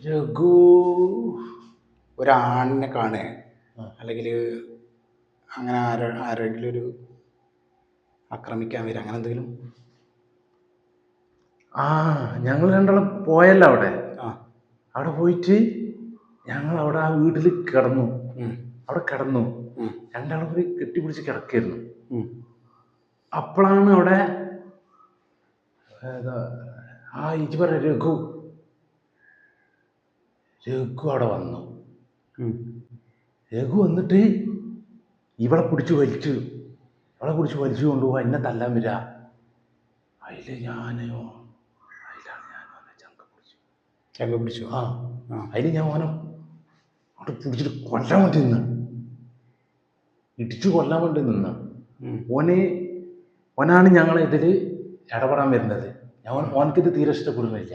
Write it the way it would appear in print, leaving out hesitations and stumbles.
രഘു ഒരാണിനെ കാണുക അല്ലെങ്കിൽ അങ്ങനെ ആരെങ്കിലും ഒരു ആക്രമിക്കാൻ വരിക അങ്ങനെ എന്തെങ്കിലും. ആ ഞങ്ങൾ രണ്ടാളും പോയല്ലോ അവിടെ. ആ അവിടെ പോയിട്ട് ഞങ്ങൾ അവിടെ ആ വീട്ടിൽ കിടന്നു. ഉം, അവിടെ കിടന്നു. ഉം, രണ്ടാളും കൂടി കെട്ടിപ്പിടിച്ച് കിടക്കായിരുന്നു. ഉം. അപ്പോഴാണ് അവിടെ ഇജ്ജ് പറ രഘു അവിടെ വന്നു. രഘു വന്നിട്ട് ഇവളെ പിടിച്ച് വലിച്ചു കൊണ്ടുപോവാ, എന്നെ തല്ലാൻ വരിക. അതിലാണ് ഞാൻ ചങ്ക പിടിച്ചു. അതിൽ ഞാൻ ഓനെ അവിടെ പിടിച്ചിട്ട് കൊല്ലാൻ വേണ്ടി നിന്ന്, ഇടിച്ചു കൊല്ലാൻ വേണ്ടി നിന്ന്. ഓനാണ് ഞങ്ങളെ ഇതിൽ ഇടപെടാൻ വരുന്നത്. ഓനക്കിത് തീരെ ഇഷ്ടപ്പെടുന്നില്ല.